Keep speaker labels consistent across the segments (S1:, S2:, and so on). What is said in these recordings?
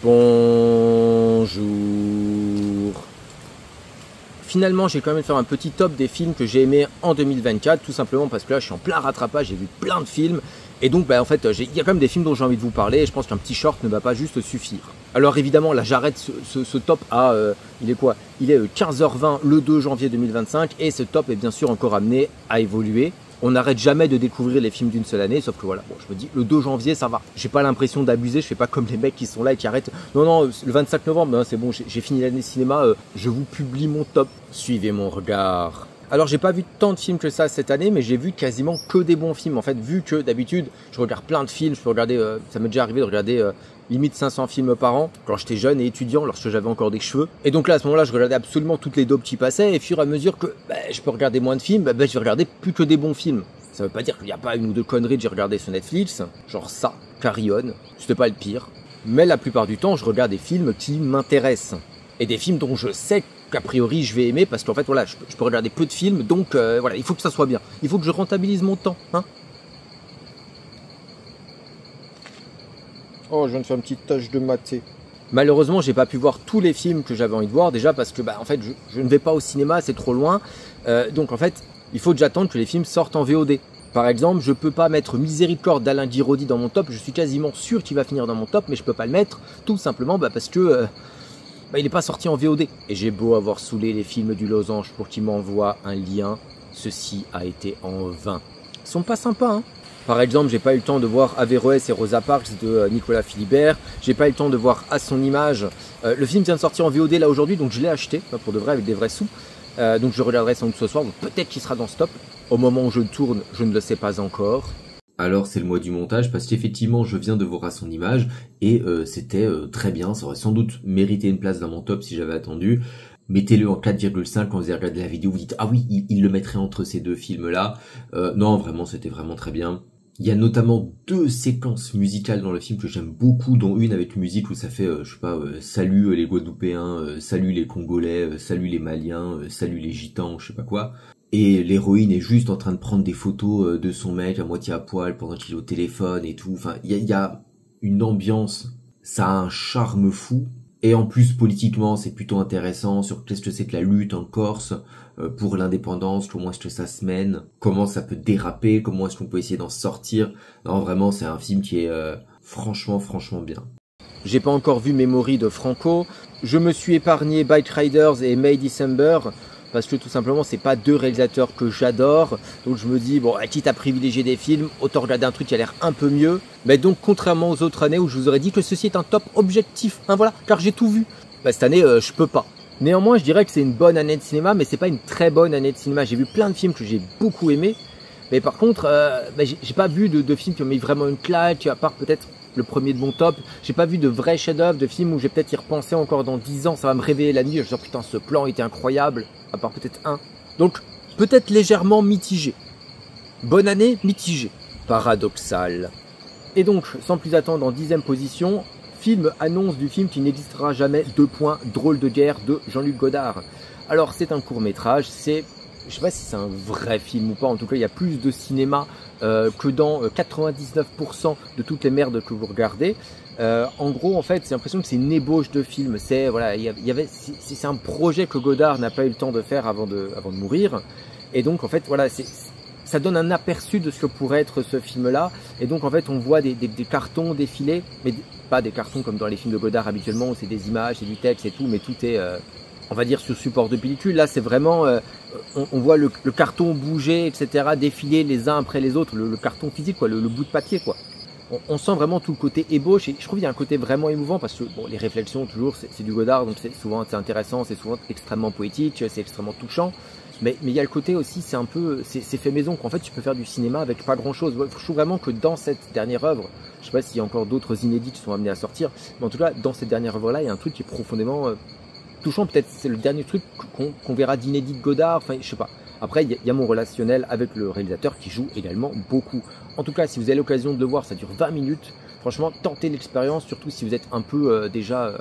S1: Bonjour. Finalement, j'ai quand même fait un petit top des films que j'ai aimés en 2024, tout simplement parce que là, je suis en plein rattrapage, j'ai vu plein de films. Et donc, en fait, il y a quand même des films dont j'ai envie de vous parler et je pense qu'un petit short ne va pas juste suffire. Alors évidemment, là, j'arrête ce top à... il est quoi? Il est 15h20 le 2 janvier 2025 et ce top est bien sûr encore amené à évoluer. On n'arrête jamais de découvrir les films d'une seule année, sauf que voilà, bon, je me dis, le 2 janvier, ça va. J'ai pas l'impression d'abuser, je fais pas comme les mecs qui sont là et qui arrêtent. Non, non, le 25 novembre, c'est bon, j'ai fini l'année cinéma, je vous publie mon top. Suivez mon regard. Alors, j'ai pas vu tant de films que ça cette année, mais j'ai vu quasiment que des bons films. En fait, vu que d'habitude, je regarde plein de films, je peux regarder, ça m'est déjà arrivé de regarder limite 500 films par an, quand j'étais jeune et étudiant, lorsque j'avais encore des cheveux. Et donc là, à ce moment-là, je regardais absolument toutes les daubes qui passaient, et au fur et à mesure que je peux regarder moins de films, je vais regarder plus que des bons films. Ça veut pas dire qu'il n'y a pas une ou deux conneries que j'ai regardé sur Netflix, genre ça, Carry On, c'était pas le pire. Mais la plupart du temps, je regarde des films qui m'intéressent. Et des films dont je sais qu'a priori je vais aimer, parce qu'en fait, voilà, je peux regarder peu de films, donc voilà, il faut que ça soit bien. Il faut que je rentabilise mon temps, hein. Oh, je viens de faire une petite tâche de maté. Malheureusement, j'ai pas pu voir tous les films que j'avais envie de voir, déjà parce que en fait, je ne vais pas au cinéma, c'est trop loin. Donc en fait, il faut que j'attende que les films sortent en VOD. Par exemple, je peux pas mettre Miséricorde d'Alain Guiraudy dans mon top, je suis quasiment sûr qu'il va finir dans mon top, mais je peux pas le mettre, tout simplement parce que il n'est pas sorti en VOD. Et j'ai beau avoir saoulé les films du Losange pour qu'ils m'envoient un lien, ceci a été en vain. Ils sont pas sympas, hein. Par exemple, j'ai pas eu le temps de voir Averroès et Rosa Parks de Nicolas Philibert. J'ai pas eu le temps de voir À son image. Le film vient de sortir en VOD là aujourd'hui, donc je l'ai acheté, pour de vrai, avec des vrais sous. Donc je regarderai sans doute ce soir, donc peut-être qu'il sera dans ce top. Au moment où je tourne, je ne le sais pas encore.
S2: Alors c'est le mois du montage parce qu'effectivement je viens de voir À son image et c'était très bien, ça aurait sans doute mérité une place dans mon top si j'avais attendu. Mettez-le en 4,5 quand vous avez regardé la vidéo, vous dites ah oui il le mettrait entre ces deux films là. Non vraiment c'était vraiment très bien. Il y a notamment deux séquences musicales dans le film que j'aime beaucoup, dont une avec une musique où ça fait, je sais pas, salut les Guadeloupéens, salut les Congolais, salut les Maliens, salut les Gitans, je sais pas quoi. Et l'héroïne est juste en train de prendre des photos de son mec à moitié à poil pendant qu'il est au téléphone et tout. Enfin, il y a une ambiance, ça a un charme fou. Et en plus, politiquement, c'est plutôt intéressant sur qu'est-ce que c'est que la lutte en Corse pour l'indépendance, comment est-ce que ça se mène, comment ça peut déraper, comment est-ce qu'on peut essayer d'en sortir. Non, vraiment, c'est un film qui est franchement bien.
S1: J'ai pas encore vu Memory de Franco. Je me suis épargné Bike Riders et May December, parce que tout simplement, c'est pas deux réalisateurs que j'adore. Donc je me dis, bon, quitte à privilégier des films, autant regarder un truc qui a l'air un peu mieux. Mais donc, contrairement aux autres années où je vous aurais dit que ceci est un top objectif, hein, voilà, car j'ai tout vu. Cette année, je peux pas. Néanmoins, je dirais que c'est une bonne année de cinéma, mais c'est pas une très bonne année de cinéma. J'ai vu plein de films que j'ai beaucoup aimés. Mais par contre, j'ai pas vu de films qui ont mis vraiment une claque, à part peut-être le premier de mon top. J'ai pas vu de vrais chefs-d'œuvre, de films où je vais peut-être y repenser encore dans 10 ans. Ça va me réveiller la nuit. Je me dis, putain, ce plan était incroyable. À part peut-être un. Donc, peut-être légèrement mitigé. Bonne année, mitigé. Paradoxal. Et donc, sans plus attendre, en 10e position, film annonce du film qui n'existera jamais. 2 points, Drôle de guerre de Jean-Luc Godard. Alors, c'est un court-métrage, c'est... Je sais pas si c'est un vrai film ou pas, en tout cas il y a plus de cinéma que dans 99% de toutes les merdes que vous regardez. En gros en fait j'ai l'impression que c'est une ébauche de film, c'est voilà, c'est un projet que Godard n'a pas eu le temps de faire avant de mourir. Et donc en fait voilà, ça donne un aperçu de ce que pourrait être ce film-là. Et donc en fait on voit des cartons défiler, mais pas des cartons comme dans les films de Godard habituellement où c'est des images, c'est du texte et tout, mais tout est... on va dire sur support de pellicule. Là c'est vraiment, on voit le carton bouger, etc., défiler les uns après les autres, le carton physique, quoi, le bout de papier, quoi. On sent vraiment tout le côté ébauche, et je trouve qu'il y a un côté vraiment émouvant, parce que bon, les réflexions, toujours, c'est du Godard, donc c'est souvent c'est intéressant, c'est souvent extrêmement poétique, c'est extrêmement touchant, mais il y a le côté aussi, c'est un peu, c'est fait maison, qu'en fait tu peux faire du cinéma avec pas grand chose. Je trouve vraiment que dans cette dernière œuvre, je sais pas s'il y a encore d'autres inédits qui sont amenés à sortir, mais en tout cas, dans cette dernière œuvre-là, il y a un truc qui est profondément... touchant, peut-être c'est le dernier truc qu'on verra d'inédit de Godard, enfin je sais pas. Après il y a mon relationnel avec le réalisateur qui joue également beaucoup. En tout cas si vous avez l'occasion de le voir, ça dure 20 minutes. Franchement tentez l'expérience, surtout si vous êtes un peu déjà,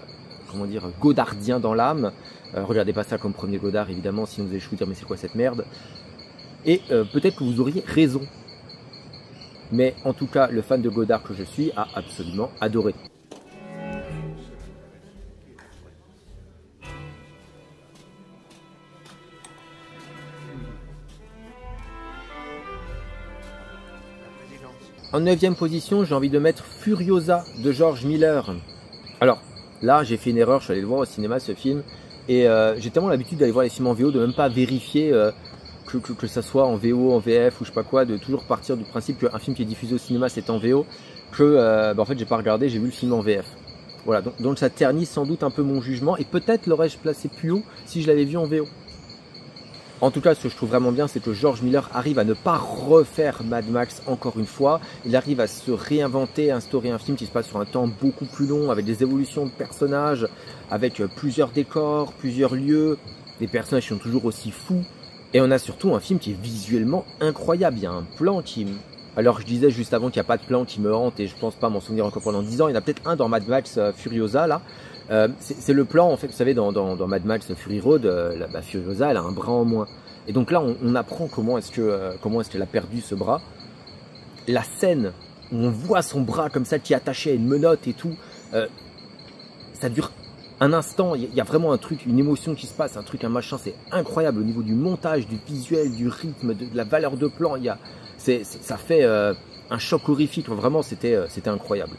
S1: comment dire, godardien dans l'âme. Regardez pas ça comme premier Godard évidemment, sinon vous allez vous dire mais c'est quoi cette merde. Et peut-être que vous auriez raison. Mais en tout cas le fan de Godard que je suis a absolument adoré. En 9e position, j'ai envie de mettre Furiosa de George Miller. Alors, là, j'ai fait une erreur, je suis allé le voir au cinéma, ce film. Et j'ai tellement l'habitude d'aller voir les films en VO, de même pas vérifier que ça soit en VO, en VF ou je sais pas quoi, de toujours partir du principe qu'un film qui est diffusé au cinéma, c'est en VO, que en fait, j'ai pas regardé, j'ai vu le film en VF. Voilà, donc ça ternit sans doute un peu mon jugement, et peut-être l'aurais-je placé plus haut si je l'avais vu en VO. En tout cas, ce que je trouve vraiment bien, c'est que George Miller arrive à ne pas refaire Mad Max encore une fois. Il arrive à se réinventer, à instaurer un film qui se passe sur un temps beaucoup plus long, avec des évolutions de personnages, avec plusieurs décors, plusieurs lieux, des personnages qui sont toujours aussi fous. Et on a surtout un film qui est visuellement incroyable. Il y a un plan qui... Alors je disais juste avant qu'il n'y a pas de plan qui me hante et je pense pas m'en souvenir encore pendant 10 ans. Il y en a peut-être un dans Mad Max Furiosa là. C'est le plan, en fait, vous savez, dans Mad Max Fury Road, Furiosa, elle a un bras en moins. Et donc là, on apprend comment est-ce qu'elle a perdu ce bras. La scène où on voit son bras comme ça qui est attaché à une menotte et tout, ça dure un instant. Il y a vraiment un truc, une émotion qui se passe, un truc, un machin. C'est incroyable au niveau du montage, du visuel, du rythme, de la valeur de plan. Ça fait un choc horrifique. Vraiment, c'était incroyable.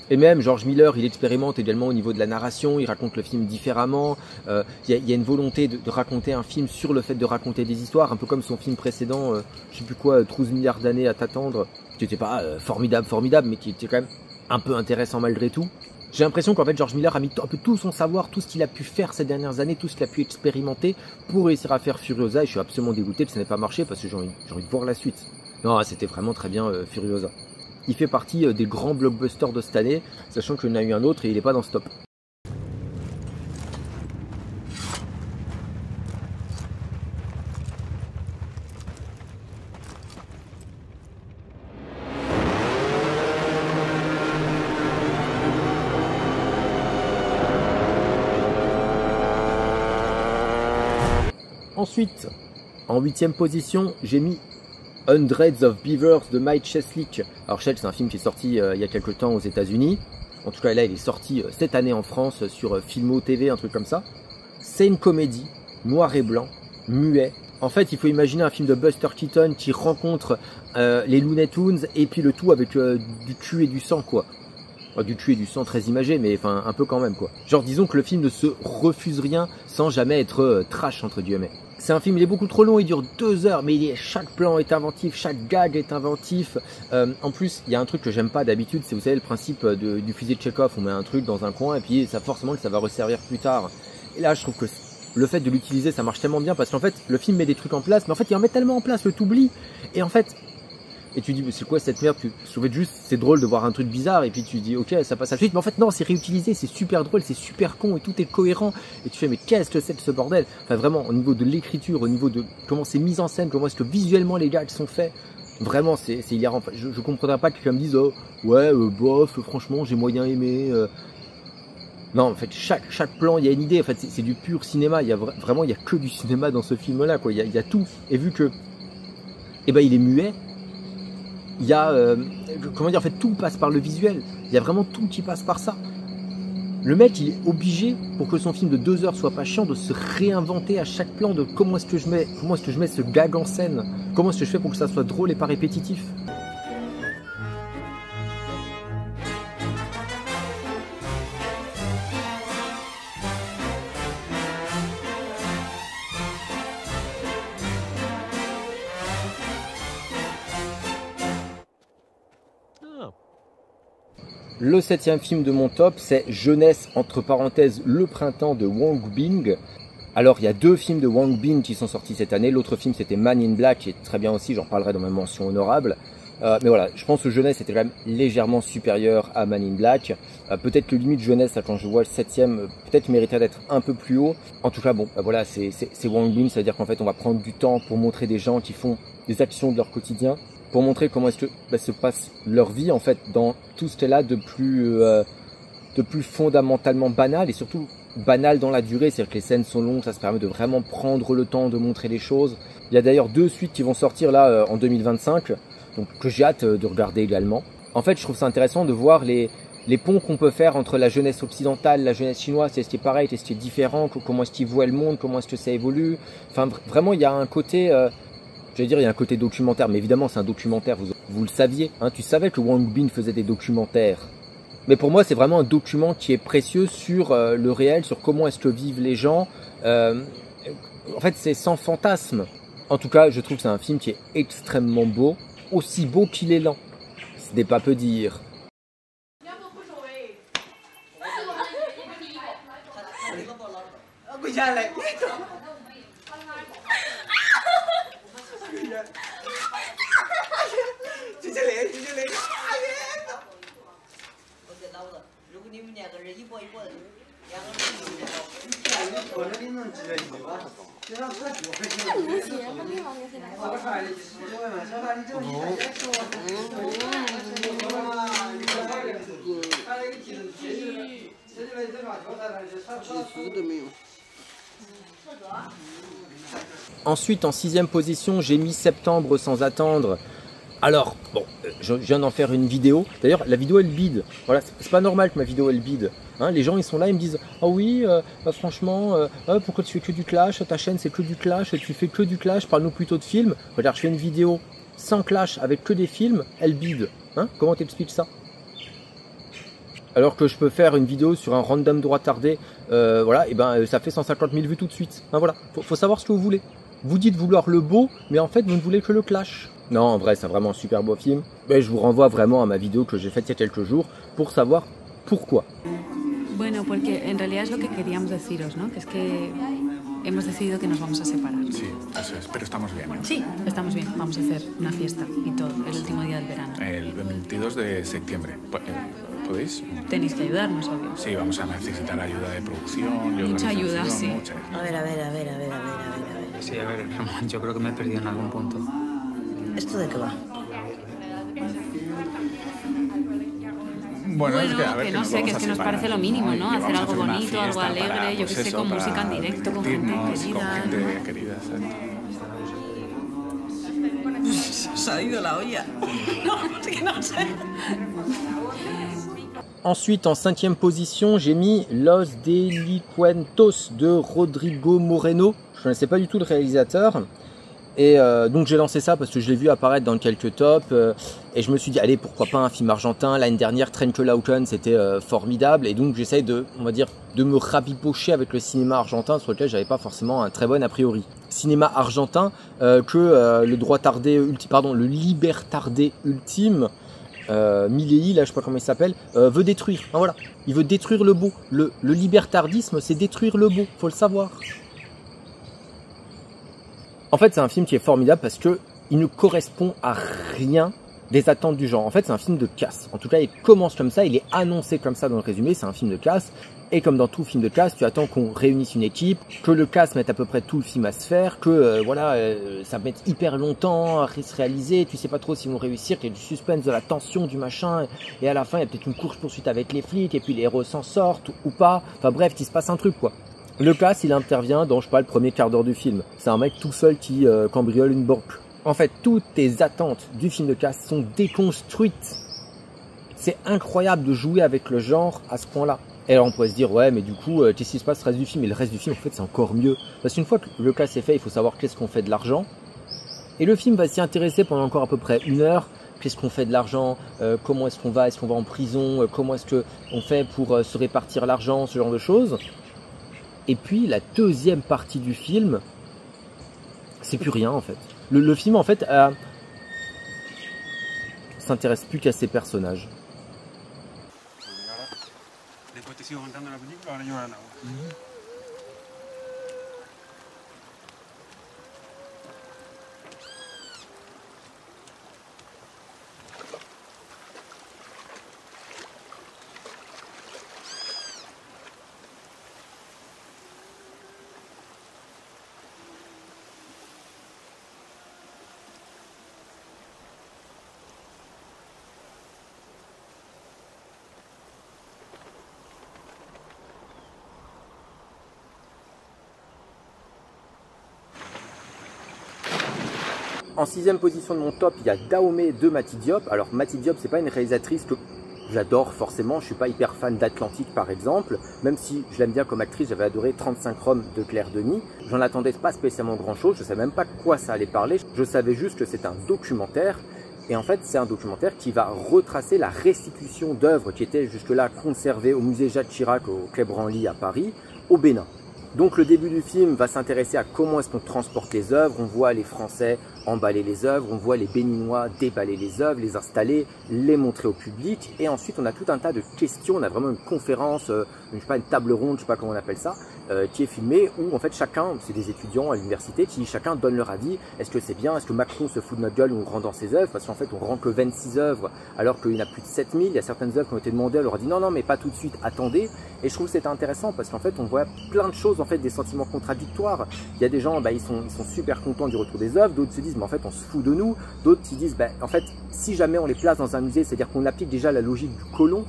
S1: Et même George Miller, il expérimente également au niveau de la narration, il raconte le film différemment. Il y a une volonté de raconter un film sur le fait de raconter des histoires, un peu comme son film précédent, je sais plus quoi, 12 milliards d'années à t'attendre, qui n'était pas formidable, mais qui était quand même un peu intéressant malgré tout. J'ai l'impression qu'en fait George Miller a mis un peu tout son savoir, tout ce qu'il a pu faire ces dernières années, tout ce qu'il a pu expérimenter pour réussir à faire Furiosa, et je suis absolument dégoûté que ça n'ait pas marché parce que j'ai envie de voir la suite. Non, c'était vraiment très bien Furiosa. Il fait partie des grands blockbusters de cette année, sachant qu'il y en a eu un autre et il n'est pas dans ce top. Ensuite, en 8e position, j'ai mis Hundreds of Beavers de Mike Cheslick. Alors Cheslick, c'est un film qui est sorti il y a quelques temps aux États-Unis. En tout cas, là, il est sorti cette année en France sur Filmo TV, un truc comme ça. C'est une comédie, noir et blanc, muet. En fait, il faut imaginer un film de Buster Keaton qui rencontre les Looney Tunes et puis le tout avec du cul et du sang, quoi. Enfin, du cul et du sang très imagé, mais enfin un peu quand même, quoi. Genre, disons que le film ne se refuse rien sans jamais être trash, entre guillemets. C'est un film, il est beaucoup trop long, il dure 2 heures, mais chaque plan est inventif, chaque gag est inventif. En plus, il y a un truc que j'aime pas d'habitude, c'est, vous savez, le principe du fusil de Chekhov. On met un truc dans un coin et puis ça forcément que ça va resservir plus tard. Et là, je trouve que le fait de l'utiliser, ça marche tellement bien parce qu'en fait, le film met des trucs en place, mais en fait, il en met tellement en place que t'oublies. Et en fait, et tu dis, c'est quoi cette merde? Tu trouves juste, c'est drôle de voir un truc bizarre, et puis tu dis, ok, ça passe à la suite. Mais en fait, non, c'est réutilisé, c'est super drôle, c'est super con, et tout est cohérent. Et tu fais, mais qu'est-ce que c'est que ce bordel? Enfin, vraiment, au niveau de l'écriture, au niveau de comment c'est mis en scène, comment est-ce que visuellement les gags sont faits, vraiment, c'est hilarant. Enfin, je comprendrais pas que quelqu'un me dise, oh, ouais, bof, franchement, j'ai moyen aimé. Non, en fait, chaque plan, il y a une idée. En fait, c'est du pur cinéma. Il y a vraiment, il y a que du cinéma dans ce film-là, quoi. Il y a tout. Et vu que, eh ben, il est muet. Il y a, comment dire, en fait, tout passe par le visuel. Il y a vraiment tout qui passe par ça. Le mec, il est obligé, pour que son film de 2 heures soit pas chiant, de se réinventer à chaque plan de comment est-ce que je mets ce gag en scène, comment est-ce que je fais pour que ça soit drôle et pas répétitif. Le 7e film de mon top, c'est Jeunesse, entre parenthèses, le printemps de Wong Bing. Alors, il y a 2 films de Wong Bing qui sont sortis cette année. L'autre film, c'était Man in Black, qui est très bien aussi, j'en parlerai dans ma mention honorable. Mais voilà, je pense que Jeunesse était quand même légèrement supérieur à Man in Black. Peut-être que limite Jeunesse, quand je vois le 7e, peut-être mériterait d'être un peu plus haut. En tout cas, bon, voilà, c'est Wong Bing, c'est-à-dire qu'en fait, on va prendre du temps pour montrer des gens qui font des actions de leur quotidien, pour montrer comment est-ce que se passe leur vie, en fait, dans tout ce qu'elle a de plus fondamentalement banal, et surtout banal dans la durée, c'est-à-dire que les scènes sont longues, ça se permet de vraiment prendre le temps de montrer les choses. Il y a d'ailleurs 2 suites qui vont sortir là en 2025, donc que j'ai hâte de regarder également. En fait, je trouve ça intéressant de voir les ponts qu'on peut faire entre la jeunesse occidentale, la jeunesse chinoise, est-ce qui est pareil, est-ce qui est différent, comment est-ce qu'ils voient le monde, comment est-ce que ça évolue. Enfin, vraiment, il y a un côté... j'allais dire, il y a un côté documentaire, mais évidemment, c'est un documentaire. vous le saviez, hein, tu savais que Wang Bin faisait des documentaires. Mais pour moi, c'est vraiment un document qui est précieux sur le réel, sur comment est-ce que vivent les gens. En fait, c'est sans fantasme. En tout cas, je trouve que c'est un film qui est extrêmement beau, aussi beau qu'il est lent. Ce n'est pas peu dire. Ensuite, en 6e position, j'ai mis Septembre sans attendre. Alors, bon, je viens d'en faire une vidéo. D'ailleurs, la vidéo, elle bide. Voilà, c'est pas normal que ma vidéo, elle bide. Hein, les gens, ils sont là, ils me disent « Ah oui, franchement, pourquoi tu fais que du clash? Ta chaîne, c'est que du clash. Tu fais que du clash. Parle-nous plutôt de films. » Regarde, je fais une vidéo sans clash, avec que des films. Elle bide. Hein, comment t'expliques ça? Alors que je peux faire une vidéo sur un random droit tardé, voilà, et ben ça fait 150 000 vues tout de suite. Hein, voilà, faut savoir ce que vous voulez. Vous dites vouloir le beau, mais en fait vous ne voulez que le clash. Non, en vrai, c'est vraiment un super beau film. Mais je vous renvoie vraiment à ma vidéo que j'ai faite il y a quelques jours pour savoir pourquoi.
S3: Bueno, porque en realidad es lo que queríamos deciros, ¿no? Que es que hemos decidido que nos vamos a separar.
S4: Sí, eso es, pero estamos bien, ¿no?
S3: Sí, estamos bien. Vamos a hacer una fiesta y todo, el último día del verano.
S4: El 22 de septiembre. ¿Podéis?
S3: Tenéis que ayudarnos, obvio.
S4: Sí, vamos a necesitar ayuda de producción.
S3: Mucha ayuda, sí.
S4: Mucha.
S5: A ver.
S6: Sí, a ver, Ramón, yo creo que me he perdido en algún punto.
S5: ¿Esto de qué va?
S4: Bueno, es que, a ver,
S3: que no sé, que es que nos parece lo mínimo, ¿no? Hacer algo bonito, algo alegre, yo qué sé, con música en directo, con gente querida.
S4: Con gente querida, exacto.
S5: Se ha ido la olla. No, es que no sé.
S1: Ensuite, en 5e position, j'ai mis Los Delincuentos de Rodrigo Moreno. Je ne connaissais pas du tout le réalisateur. Et donc j'ai lancé ça parce que je l'ai vu apparaître dans quelques tops et je me suis dit allez, pourquoi pas un film argentin. L'année dernière, Trenkelauken, c'était formidable, et donc j'essaye de, on va dire, de me rabibocher avec le cinéma argentin sur lequel j'avais pas forcément un très bon a priori. Cinéma argentin que le droit tardé pardon, le libertardé ultime Milei, là je sais pas comment il s'appelle, veut détruire. Enfin, voilà, il veut détruire le beau. Le libertardisme, c'est détruire le beau, faut le savoir. En fait, c'est un film qui est formidable parce que il ne correspond à rien des attentes du genre. En fait, c'est un film de casse. En tout cas, il commence comme ça, il est annoncé comme ça dans le résumé, c'est un film de casse. Et comme dans tout film de casse, tu attends qu'on réunisse une équipe, que le cast mette à peu près tout le film à se faire, que voilà, ça mette hyper longtemps à se réaliser, tu sais pas trop s'ils vont réussir, qu'il y a du suspense, de la tension, du machin, et à la fin, il y a peut-être une course-poursuite avec les flics, et puis les héros s'en sortent ou pas. Enfin bref, qu'il se passe un truc, quoi. Le cast, il intervient dans, je sais pas, le premier quart d'heure du film. C'est un mec tout seul qui cambriole une banque. En fait, toutes tes attentes du film de cast sont déconstruites. C'est incroyable de jouer avec le genre à ce point-là. Et alors on pourrait se dire, ouais, mais du coup, qu'est-ce qui se passe le reste du film? Et le reste du film, en fait, c'est encore mieux. Parce qu'une fois que le cast est fait, il faut savoir qu'est-ce qu'on fait de l'argent. Et le film va s'y intéresser pendant encore à peu près 1 heure. Qu'est-ce qu'on fait de l'argent? Comment est-ce qu'on va en prison? Comment est-ce qu'on fait pour se répartir l'argent? Ce genre de choses. Et puis la deuxième partie du film, c'est plus rien en fait. Le film en fait s'intéresse plus qu'à ses personnages. En 6e position de mon top, il y a Dahomey de Mati Diop. Alors Mati Diop, c'est pas une réalisatrice que j'adore forcément. Je suis pas hyper fan d'Atlantique par exemple. Même si je l'aime bien comme actrice, j'avais adoré 35 Roms de Claire Denis. J'en attendais pas spécialement grand chose. Je savais même pas de quoi ça allait parler. Je savais juste que c'est un documentaire. Et en fait, c'est un documentaire qui va retracer la restitution d'œuvres qui étaient jusque-là conservées au musée Jacques Chirac au Quai Branly à Paris, au Bénin. Donc le début du film va s'intéresser à comment est-ce qu'on transporte les œuvres. On voit les Français emballer les œuvres, on voit les Béninois déballer les œuvres, les installer, les montrer au public. Et ensuite, on a tout un tas de questions. On a vraiment une conférence, je sais pas, une table ronde, je sais pas comment on appelle ça, qui est filmée où en fait chacun, c'est des étudiants à l'université, qui chacun donne leur avis. Est-ce que c'est bien? Est-ce que Macron se fout de notre gueule ou on rend dans ses œuvres? Parce qu'en fait, on rend que 26 œuvres alors qu'il y en a plus de 7000. Il y a certaines œuvres qui ont été demandées, on leur a dit non, non, mais pas tout de suite, attendez. Et je trouve que c'est intéressant parce qu'en fait, on voit plein de choses, en fait, des sentiments contradictoires. Il y a des gens, ils sont super contents du retour des œuvres, d'autres se disent, mais en fait, on se fout de nous. D'autres qui disent, en fait, si jamais on les place dans un musée, c'est-à-dire qu'on applique déjà la logique du colon,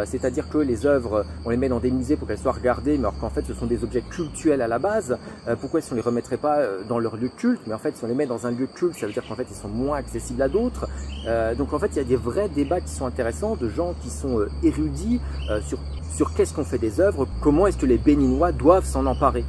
S1: c'est-à-dire que les œuvres, on les met dans des musées pour qu'elles soient regardées, mais alors qu'en fait, ce sont des objets cultuels à la base. Pourquoi est-ce qu'on les remettrait pas dans leur lieu de culte? Mais en fait, si on les met dans un lieu de culte, ça veut dire qu'en fait, ils sont moins accessibles à d'autres. Donc en fait, il y a des vrais débats qui sont intéressants, de gens qui sont érudits sur qu'est-ce qu'on fait des œuvres, comment est-ce que les Béninois doivent s'en emparer.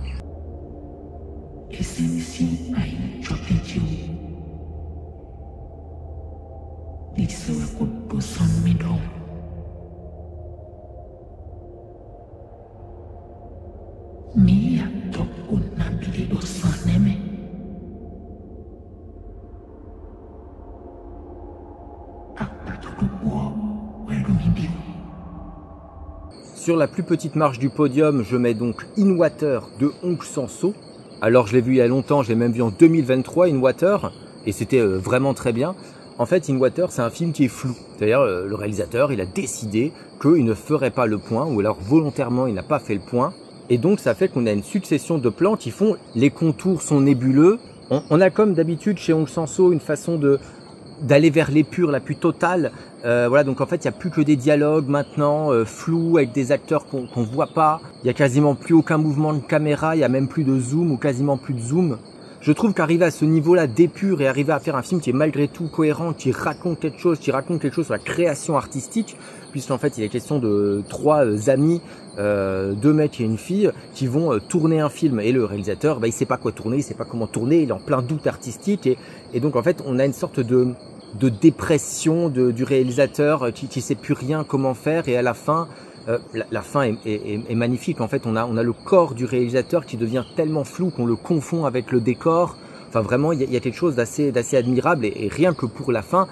S1: Sur la plus petite marche du podium, je mets donc In Water de Hong Sang-soo. Alors je l'ai vu il y a longtemps, je l'ai même vu en 2023, In Water, et c'était vraiment très bien. En fait, In Water, c'est un film qui est flou. C'est-à-dire, le réalisateur, il a décidé qu'il ne ferait pas le point, ou alors volontairement, il n'a pas fait le point. Et donc, ça fait qu'on a une succession de plans qui font, les contours sont nébuleux. On a comme d'habitude chez Hong Sang-soo une façon d'aller vers l'épure la plus totale. Voilà, donc en fait, il n'y a plus que des dialogues maintenant, flous, avec des acteurs qu'on voit pas. Il n'y a quasiment plus aucun mouvement de caméra, il n'y a même plus de zoom ou quasiment plus de zoom. Je trouve qu'arriver à ce niveau-là d'épure et arriver à faire un film qui est malgré tout cohérent, qui raconte quelque chose sur la création artistique, puisqu'en fait il est question de 3 amis, 2 mecs et une fille, qui vont tourner un film. Et le réalisateur, il sait pas quoi tourner, il sait pas comment tourner, il est en plein doute artistique. Et donc en fait on a une sorte de dépression du réalisateur qui sait plus rien comment faire, et à la fin, la fin est magnifique. En fait, on a le corps du réalisateur qui devient tellement flou qu'on le confond avec le décor. Enfin, vraiment, il y a quelque chose d'assez admirable, et rien que pour la fin,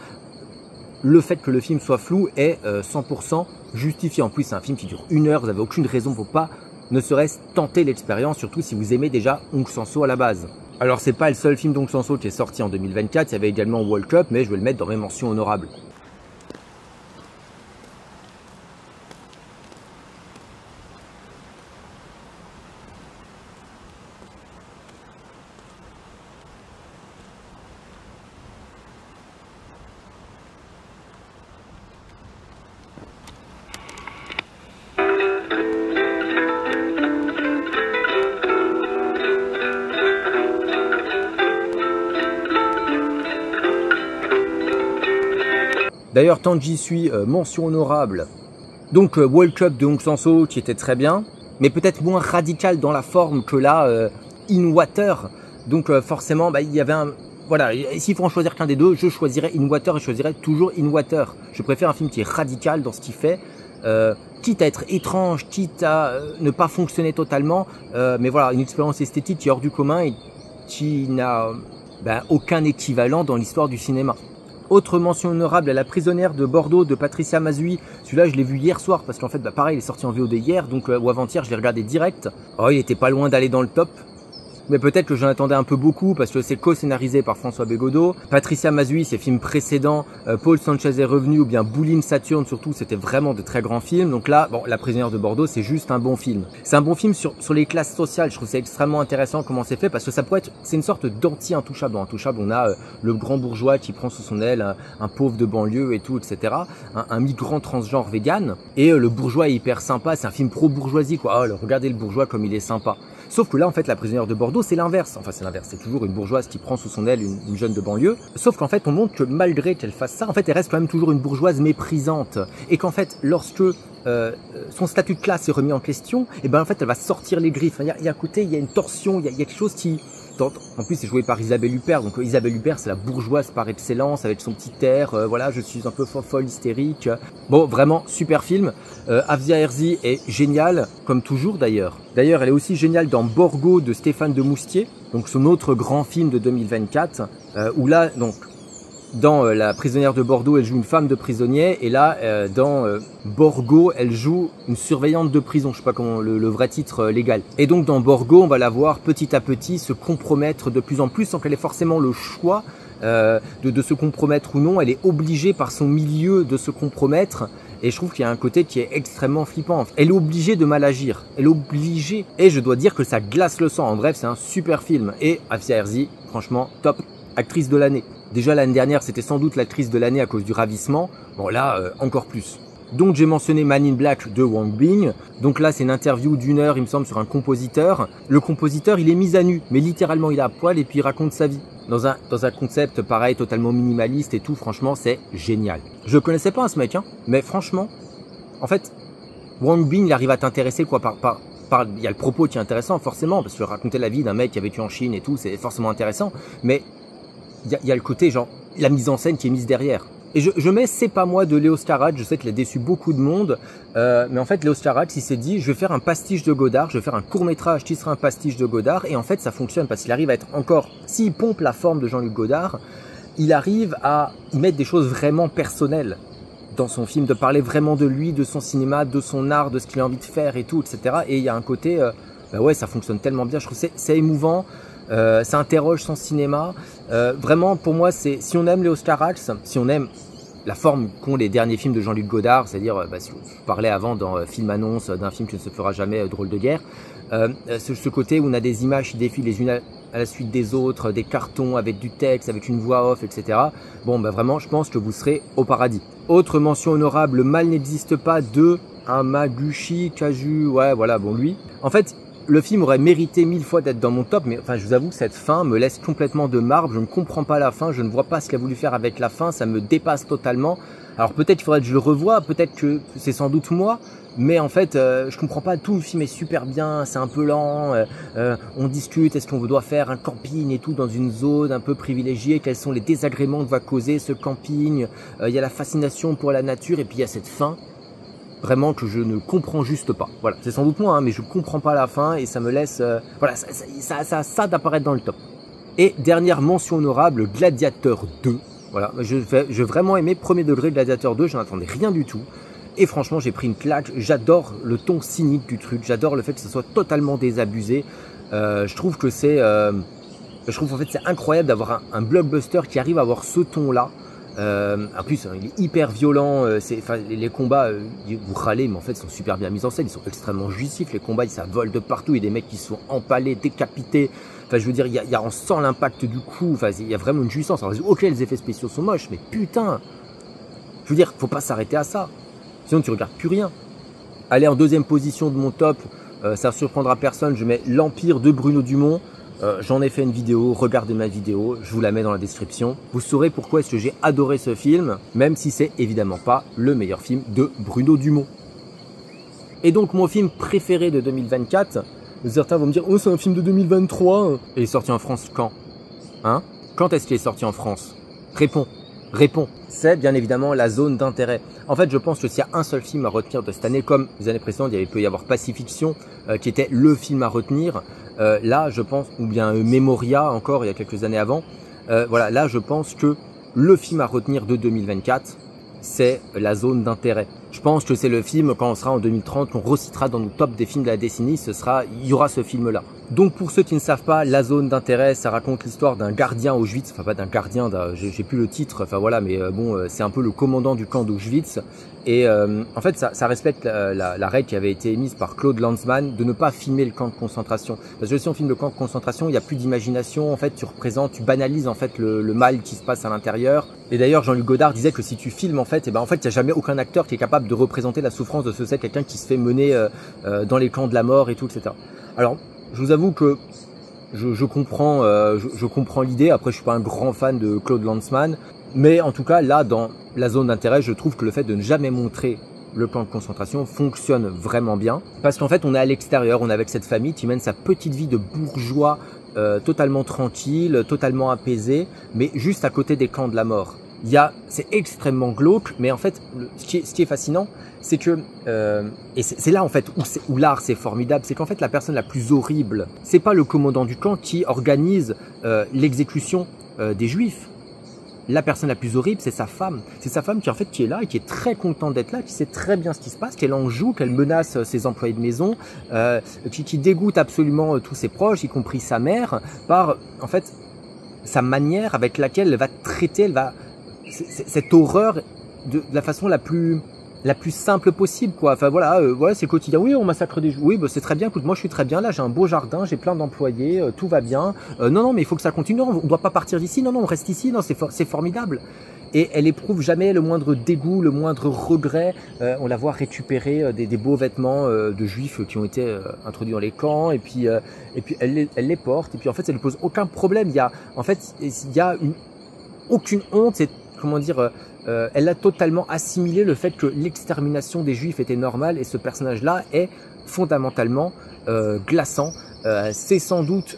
S1: le fait que le film soit flou est 100% justifié. En plus, c'est un film qui dure 1 heure, vous n'avez aucune raison pour pas, ne serait-ce tenter l'expérience, surtout si vous aimez déjà Hong Sang-soo à la base. Alors, c'est pas le seul film d'Hong Sang-soo qui est sorti en 2024, il y avait également World Cup, mais je vais le mettre dans mes mentions honorables. D'ailleurs, tant que j'y suis, mention honorable. Donc, World Cup de Hong Sang-soo qui était très bien, mais peut-être moins radical dans la forme que là, In Water. Donc, forcément, il y avait un... Voilà, s'il faut en choisir qu'un des deux, je choisirais In Water et je choisirais toujours In Water. Je préfère un film qui est radical dans ce qu'il fait, quitte à être étrange, quitte à ne pas fonctionner totalement, mais voilà, une expérience esthétique qui est hors du commun et qui n'a aucun équivalent dans l'histoire du cinéma. Autre mention honorable à La prisonnière de Bordeaux de Patricia Mazui. Celui-là, je l'ai vu hier soir parce qu'en fait, pareil, il est sorti en VOD hier, donc ou avant-hier, je l'ai regardé direct. Oh, il était pas loin d'aller dans le top. Mais peut-être que j'en attendais un peu beaucoup parce que c'est co-scénarisé par François Bégodeau. Patricia Mazui, ses films précédents, Paul Sanchez est revenu ou bien Bouline Saturne surtout, c'était vraiment de très grands films. Donc là, bon, La prisonnière de Bordeaux, c'est juste un bon film. C'est un bon film sur les classes sociales. Je trouve c'est extrêmement intéressant comment c'est fait parce que ça pourrait être, c'est une sorte d'anti-intouchable. Dans Intouchable, on a le grand bourgeois qui prend sous son aile un pauvre de banlieue et tout, etc. Un migrant transgenre vegan. Et le bourgeois est hyper sympa. C'est un film pro-bourgeoisie, quoi. Oh, regardez le bourgeois comme il est sympa. Sauf que là, en fait, La prisonnière de Bordeaux, c'est l'inverse. Enfin, c'est l'inverse. C'est toujours une bourgeoise qui prend sous son aile une jeune de banlieue. Sauf qu'en fait, on montre que malgré qu'elle fasse ça, en fait, elle reste quand même toujours une bourgeoise méprisante. Et qu'en fait, lorsque son statut de classe est remis en question, et ben en fait, elle va sortir les griffes. Il y a un côté, il y a une torsion, il y a quelque chose qui En plus, c'est joué par Isabelle Huppert. Donc Isabelle Huppert, c'est la bourgeoise par excellence, avec son petit air. Voilà, je suis un peu folle, hystérique. Bon, vraiment, super film. Afzia Herzi est géniale, comme toujours d'ailleurs. D'ailleurs, elle est aussi géniale dans Borgo de Stéphane de Moustier, donc son autre grand film de 2024, où là, donc, dans La prisonnière de Bordeaux, elle joue une femme de prisonnier, et là, dans Borgo, elle joue une surveillante de prison, je sais pas comment le vrai titre légal. Et donc dans Borgo, on va la voir petit à petit se compromettre de plus en plus, sans qu'elle ait forcément le choix de se compromettre ou non. Elle est obligée par son milieu de se compromettre, et je trouve qu'il y a un côté qui est extrêmement flippant. Elle est obligée de mal agir, elle est obligée, et je dois dire que ça glace le sang. En bref, c'est un super film, et Afzia Herzi, franchement, top, actrice de l'année. Déjà l'année dernière, c'était sans doute l'actrice de l'année à cause du Ravissement. Bon là, encore plus. Donc j'ai mentionné Man in Black de Wang Bing. Donc là, c'est une interview d'1 heure, il me semble, sur un compositeur. Le compositeur, il est mis à nu, mais littéralement, il est à poil et puis il raconte sa vie. Dans un concept pareil, totalement minimaliste et tout. Franchement, c'est génial. Je connaissais pas ce mec, hein, mais franchement, en fait, Wang Bing, il arrive à t'intéresser quoi il y a le propos qui est intéressant, forcément, parce que raconter la vie d'un mec qui a vécu en Chine et tout, c'est forcément intéressant, mais il y a le côté, genre, la mise en scène qui est mise derrière. Et je mets C'est pas moi de Léo Starac, je sais qu'il a déçu beaucoup de monde, mais en fait, Léo Starac, il s'est dit, je vais faire un pastiche de Godard, je vais faire un court-métrage qui sera un pastiche de Godard, et en fait, ça fonctionne, parce qu'il arrive à être encore, s'il pompe la forme de Jean-Luc Godard, il arrive à y mettre des choses vraiment personnelles dans son film, de parler vraiment de lui, de son cinéma, de son art, de ce qu'il a envie de faire et tout, etc. Et il y a un côté, bah ouais, ça fonctionne tellement bien, je trouve que c'est émouvant. Ça interroge son cinéma. Vraiment, pour moi, si on aime Léo Starac, si on aime la forme qu'ont les derniers films de Jean-Luc Godard, c'est-à-dire, si je parlais avant dans Film Annonce d'un film qui ne se fera jamais, Drôle de guerre, ce côté où on a des images qui défilent les unes à la suite des autres, des cartons avec du texte, avec une voix off, etc. Bon, bah vraiment, je pense que vous serez au paradis. Autre mention honorable, Le mal n'existe pas de Hamaguchi Kaju, ouais, voilà, bon, lui. En fait, le film aurait mérité 1000 fois d'être dans mon top, mais enfin, je vous avoue que cette fin me laisse complètement de marbre. Je ne comprends pas la fin, je ne vois pas ce qu'il a voulu faire avec la fin, ça me dépasse totalement. Alors peut-être qu'il faudrait que je le revoie, peut-être que c'est sans doute moi, mais en fait, je comprends pas, tout le film est super bien, c'est un peu lent, on discute, est-ce qu'on doit faire un camping et tout dans une zone un peu privilégiée, quels sont les désagréments que va causer ce camping, il y a la fascination pour la nature, et puis il y a cette fin. Vraiment que je ne comprends juste pas. Voilà, c'est sans doute moi, hein, mais je comprends pas la fin et ça me laisse... voilà, ça d'apparaître dans le top. Et dernière mention honorable, Gladiateur 2. Voilà, j'ai vraiment aimé premier degré Gladiateur 2, j'en attendais rien du tout. Et franchement, j'ai pris une claque. J'adore le ton cynique du truc, j'adore le fait que ce soit totalement désabusé. Je trouve que c'est... je trouve en fait c'est incroyable d'avoir un blockbuster qui arrive à avoir ce ton-là. En plus, il est hyper violent. Les combats, vous râlez, mais en fait, ils sont super bien mis en scène. Ils sont extrêmement jouissifs. Les combats, ça vole de partout. Il y a des mecs qui se sont empalés, décapités. Enfin, je veux dire, on sent l'impact du coup. Enfin, il y a vraiment une jouissance. Alors, ok, les effets spéciaux sont moches, mais putain, je veux dire, faut pas s'arrêter à ça. Sinon, tu regardes plus rien. Allez, en deuxième position de mon top, ça surprendra personne. Je mets L'Empire de Bruno Dumont. J'en ai fait une vidéo, regardez ma vidéo, je vous la mets dans la description. Vous saurez pourquoi est-ce que j'ai adoré ce film, même si c'est évidemment pas le meilleur film de Bruno Dumont. Et donc mon film préféré de 2024, certains vont me dire « Oh, c'est un film de 2023 !» Il est sorti en France quand? Hein? Quand est-ce qu'il est sorti en France? Réponds. C'est bien évidemment La Zone d'intérêt. En fait, je pense que s'il y a un seul film à retenir de cette année, comme les années précédentes, il peut y avoir Pacifiction, qui était le film à retenir. Là, je pense, ou bien Memoria encore, il y a quelques années avant. Voilà, là, je pense que le film à retenir de 2024, c'est La Zone d'intérêt. Je pense que c'est le film, quand on sera en 2030, qu'on recitera dans nos tops des films de la décennie, il y aura ce film-là. Donc pour ceux qui ne savent pas, La Zone d'intérêt, ça raconte l'histoire d'un gardien Auschwitz, enfin pas d'un gardien, j'ai plus le titre, enfin voilà, mais bon, c'est un peu le commandant du camp d'Auschwitz. Et en fait, ça respecte la règle qui avait été émise par Claude Lanzmann de ne pas filmer le camp de concentration. Parce que si on filme le camp de concentration, il n'y a plus d'imagination, en fait, tu banalises en fait le mal qui se passe à l'intérieur. Et d'ailleurs, Jean-Luc Godard disait que si tu filmes en fait, il n'y a jamais aucun acteur qui est capable de représenter la souffrance de ce que c'est quelqu'un qui se fait mener dans les camps de la mort et tout, etc. Alors, je vous avoue que je comprends l'idée. Après, je suis pas un grand fan de Claude Lanzmann, mais en tout cas, là, dans La Zone d'intérêt, je trouve que le fait de ne jamais montrer le camp de concentration fonctionne vraiment bien, parce qu'en fait, on est à l'extérieur, on est avec cette famille qui mène sa petite vie de bourgeois totalement tranquille, totalement apaisé, mais juste à côté des camps de la mort. C'est extrêmement glauque, mais en fait, ce qui est fascinant, c'est que, et c'est là en fait où l'art c'est formidable, c'est qu'en fait la personne la plus horrible, c'est pas le commandant du camp qui organise l'exécution des Juifs. La personne la plus horrible, c'est sa femme. C'est sa femme qui est là et qui est très contente d'être là, qui sait très bien ce qui se passe, qu'elle en joue, qu'elle menace ses employés de maison, qui dégoûte absolument tous ses proches, y compris sa mère, par en fait sa manière avec laquelle elle va traiter, cette horreur de la façon la plus simple possible, quoi. Enfin voilà, c'est quotidien. Oui, on massacre des Juifs. Oui, bah, c'est très bien. Écoute, moi je suis très bien là, j'ai un beau jardin, j'ai plein d'employés, tout va bien. Non, mais il faut que ça continue. Non, on doit pas partir d'ici. Non, on reste ici. Non, c'est formidable. Et elle éprouve jamais le moindre dégoût, le moindre regret. On la voit récupérer des beaux vêtements de Juifs qui ont été introduits dans les camps, et puis elle les porte. Et puis en fait, ça lui pose aucun problème. Il y a aucune honte. C'est comment dire. Elle a totalement assimilé le fait que l'extermination des Juifs était normale, et ce personnage-là est fondamentalement glaçant. C'est sans doute,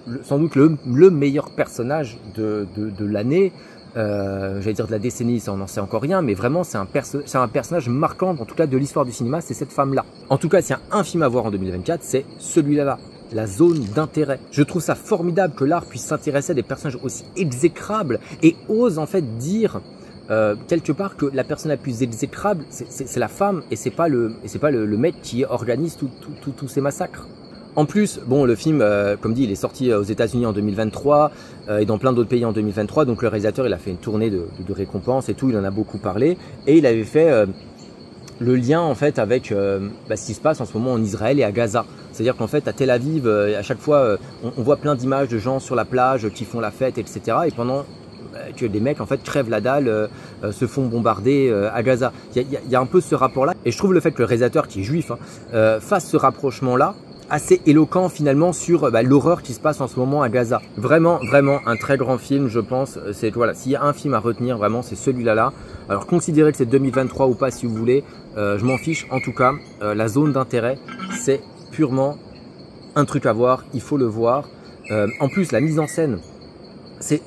S1: le meilleur personnage de l'année. J'allais dire de la décennie, ça on n'en sait encore rien, mais vraiment c'est un personnage marquant, en tout cas de l'histoire du cinéma, c'est cette femme-là. En tout cas, s'il y a un film à voir en 2024, c'est celui-là. La zone d'intérêt. Je trouve ça formidable que l'art puisse s'intéresser à des personnages aussi exécrables et ose en fait dire quelque part que la personne la plus exécrable, c'est la femme, et c'est pas le mec qui organise tous ces massacres. En plus, bon, le film, comme dit, il est sorti aux États-Unis en 2023 et dans plein d'autres pays en 2023. Donc le réalisateur, il a fait une tournée de récompenses et tout. Il en a beaucoup parlé, et il avait fait le lien en fait avec ce qui se passe en ce moment en Israël et à Gaza. C'est-à-dire qu'en fait à Tel Aviv, à chaque fois on voit plein d'images de gens sur la plage qui font la fête, etc. Et pendant que des mecs en fait crèvent la dalle, se font bombarder à Gaza. Il y a un peu ce rapport-là. Et je trouve le fait que le réalisateur, qui est juif, fasse ce rapprochement-là assez éloquent finalement sur l'horreur qui se passe en ce moment à Gaza. Vraiment, vraiment un très grand film, je pense. C'est voilà, s'il y a un film à retenir, vraiment, c'est celui-là. Alors considérez que c'est 2023 ou pas si vous voulez, je m'en fiche. En tout cas, la zone d'intérêt, c'est purement un truc à voir. Il faut le voir. En plus, la mise en scène, c'est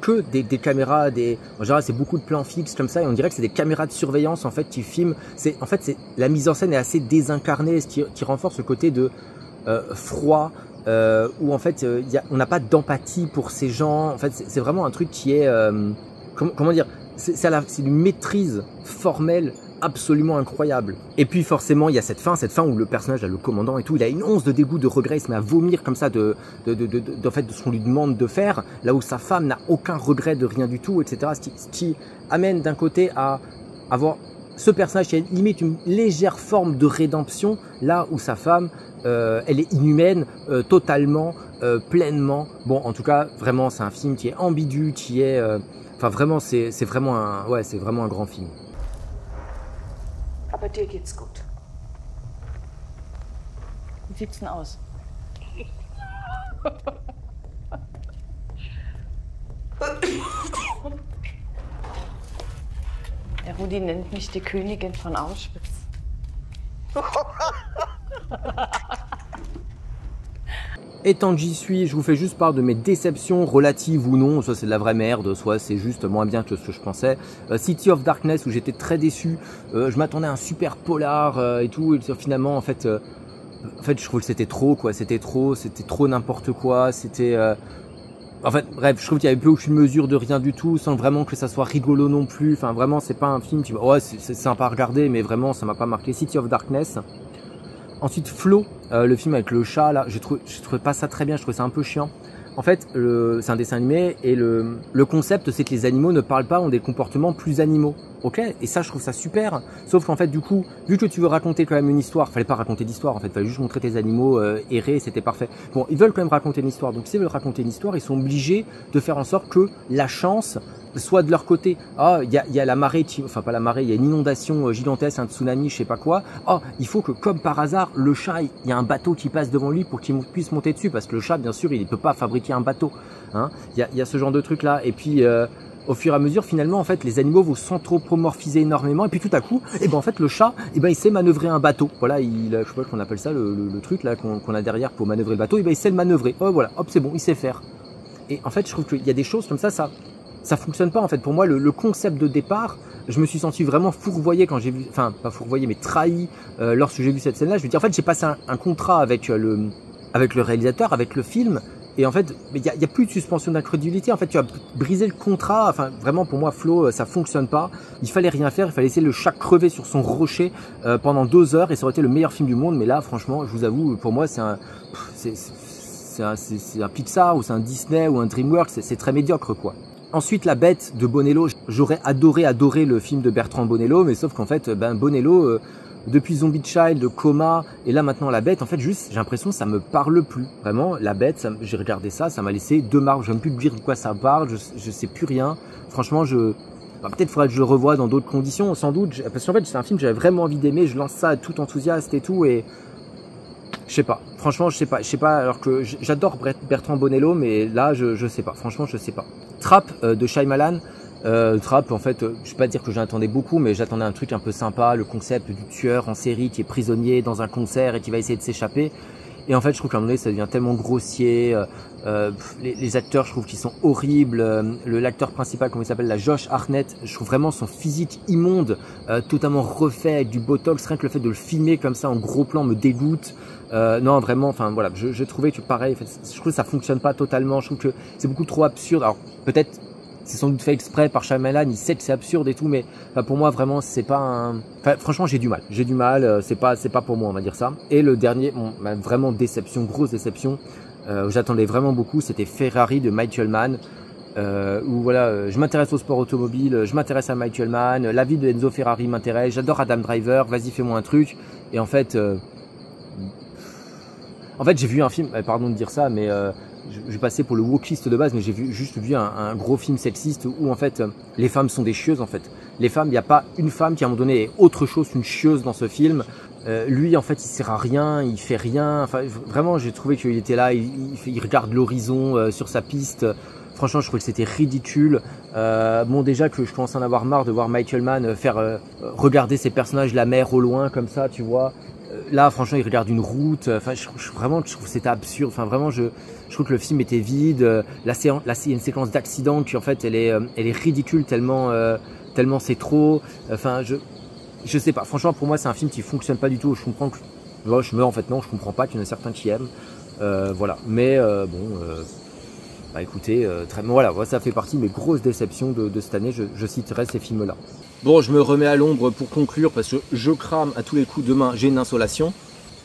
S1: que des caméras, en général c'est beaucoup de plans fixes comme ça, et on dirait que c'est des caméras de surveillance en fait qui filment. La mise en scène est assez désincarnée, ce qui renforce le côté de froid, où en fait on n'a pas d'empathie pour ces gens. En fait, c'est vraiment un truc qui est comment dire, c'est une maîtrise formelle absolument incroyable. Et puis forcément il y a cette fin où le personnage, là, le commandant et tout, il a une once de dégoût, de regret, il se met à vomir comme ça de ce qu'on lui demande de faire, là où sa femme n'a aucun regret de rien du tout, etc. Ce qui amène d'un côté à avoir ce personnage qui a limite une légère forme de rédemption, là où sa femme elle est inhumaine totalement, pleinement. Bon, en tout cas vraiment c'est un film qui est ambigu, qui est vraiment c'est vraiment un grand film.
S7: Aber dir geht's gut. Wie sieht's denn aus? Der Rudi nennt mich die Königin von Auschwitz.
S1: Et tant que j'y suis, je vous fais juste part de mes déceptions relatives ou non. Soit c'est de la vraie merde, soit c'est juste moins bien que ce que je pensais. City of Darkness, où j'étais très déçu. Je m'attendais à un super polar et tout. Et finalement, en fait, je trouve que c'était trop, quoi. C'était trop n'importe quoi. C'était... En fait, bref, je trouve qu'il y avait plus aucune mesure de rien du tout, sans vraiment que ça soit rigolo non plus. Enfin, vraiment, c'est pas un film qui... Ouais, c'est sympa à regarder, mais vraiment, ça m'a pas marqué. City of Darkness. Ensuite, Flow, le film avec le chat, là, je trouvais pas ça très bien, je trouvais ça un peu chiant. En fait, c'est un dessin animé, et le concept, c'est que les animaux ne parlent pas, ont des comportements plus animaux. Ok, et ça, je trouve ça super. Sauf qu'en fait, du coup, vu que tu veux raconter quand même une histoire, fallait pas raconter d'histoire, en fait, fallait juste montrer tes animaux errer, c'était parfait. Bon, ils veulent quand même raconter une histoire, donc s'ils veulent raconter une histoire, ils sont obligés de faire en sorte que la chance soit de leur côté. Ah, il y a la marée, enfin pas la marée, il y a une inondation gigantesque, un tsunami, je sais pas quoi. Ah, il faut que, comme par hasard, le chat, il y a un bateau qui passe devant lui pour qu'il puisse monter dessus, parce que le chat, bien sûr, il peut pas fabriquer un bateau. Hein, il y a ce genre de truc là. Et puis au fur et à mesure, finalement, en fait, les animaux vont s'anthropomorphiser énormément. Et puis tout à coup, et ben en fait, le chat, et ben il sait manœuvrer un bateau. Voilà, je sais pas qu'on appelle ça le truc là qu'on a derrière pour manœuvrer le bateau. Et ben il sait le manœuvrer. Oh voilà, hop, c'est bon, il sait faire. Et en fait, je trouve qu'il y a des choses comme ça fonctionne pas en fait. Pour moi, le concept de départ, je me suis senti vraiment fourvoyé quand j'ai vu, enfin pas fourvoyé mais trahi lorsque j'ai vu cette scène-là. Je veux dire, en fait, j'ai passé un contrat avec le réalisateur, avec le film. Et en fait, il y a plus de suspension d'incrédulité. En fait, tu as brisé le contrat. Enfin, vraiment, pour moi, Flow, ça fonctionne pas. Il fallait rien faire. Il fallait laisser le chat crever sur son rocher pendant 2 heures et ça aurait été le meilleur film du monde. Mais là, franchement, je vous avoue, pour moi, c'est un Pixar ou c'est un Disney ou un DreamWorks. C'est très médiocre, quoi. Ensuite, La Bête de Bonello. J'aurais adoré le film de Bertrand Bonello, mais sauf qu'en fait, Bonello, depuis Zombie Child, Coma, et là maintenant La Bête, en fait, juste, j'ai l'impression que ça me parle plus. Vraiment, La Bête, j'ai regardé ça m'a laissé 2 marques. Je ne sais même plus dire de quoi ça parle, je sais plus rien. Franchement, peut-être faudrait que je le revoie dans d'autres conditions, sans doute. Parce qu'en fait, c'est un film que j'avais vraiment envie d'aimer. Je lance ça tout enthousiaste et tout, et je sais pas. Franchement, je sais pas. Alors que j'adore Bertrand Bonello, mais là, je sais pas. Franchement, je sais pas. Trap de Shyamalan. Trap, en fait, je vais pas dire que j'attendais beaucoup, mais j'attendais un truc un peu sympa, le concept du tueur en série qui est prisonnier dans un concert et qui va essayer de s'échapper. Et en fait, je trouve qu'à un moment donné, ça devient tellement grossier. Les acteurs, je trouve qu'ils sont horribles. L'acteur principal, comment il s'appelle, la Josh Hartnett, je trouve vraiment son physique immonde, totalement refait avec du botox. Rien que le fait de le filmer comme ça en gros plan me dégoûte. Non, vraiment, enfin voilà, je trouvais que pareil, je trouve que ça fonctionne pas totalement. Je trouve que c'est beaucoup trop absurde. Alors peut-être c'est sans doute fait exprès par Shyamalan, il sait que c'est absurde et tout, mais pour moi vraiment c'est pas un. Enfin, franchement j'ai du mal, c'est pas pour moi, on va dire ça. Et le dernier, vraiment déception, grosse déception, j'attendais vraiment beaucoup, c'était Ferrari de Michael Mann. Où voilà, je m'intéresse au sport automobile, je m'intéresse à Michael Mann, la vie de Enzo Ferrari m'intéresse, j'adore Adam Driver, vas-y fais-moi un truc. Et en fait j'ai vu un film, pardon de dire ça, mais je passais pour le wokiste de base, mais j'ai juste vu un gros film sexiste où en fait les femmes sont des chieuses en fait. Les femmes, il n'y a pas une femme qui à un moment donné est autre chose qu'une chieuse dans ce film. Lui en fait il sert à rien, il fait rien. Enfin vraiment j'ai trouvé qu'il était là, il regarde l'horizon sur sa piste. Franchement je trouvais que c'était ridicule. Bon déjà que je commence à en avoir marre de voir Michael Mann faire regarder ses personnages la mer au loin comme ça, tu vois. Là, franchement, il regarde une route. Enfin, je trouve que c'était absurde. Enfin, vraiment, je trouve que le film était vide. Là, il y a une séquence d'accident qui, en fait, elle est ridicule tellement c'est trop. Enfin, je sais pas. Franchement, pour moi, c'est un film qui fonctionne pas du tout. Je comprends que, en fait, non, je comprends pas qu'il y en a certains qui aiment. Voilà. Mais écoutez, voilà, ça fait partie de mes grosses déceptions de cette année. Je citerai ces films-là. Bon, je me remets à l'ombre pour conclure parce que je crame à tous les coups. Demain, j'ai une insolation.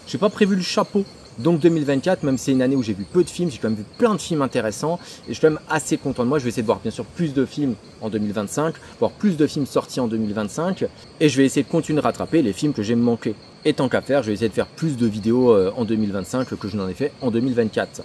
S1: J'ai pas prévu le chapeau. Donc 2024, même si c'est une année où j'ai vu peu de films, j'ai quand même vu plein de films intéressants et je suis quand même assez content de moi. Je vais essayer de voir bien sûr plus de films en 2025, voir plus de films sortis en 2025 et je vais essayer de continuer de rattraper les films que j'ai manqués. Et tant qu'à faire, je vais essayer de faire plus de vidéos en 2025 que je n'en ai fait en 2024.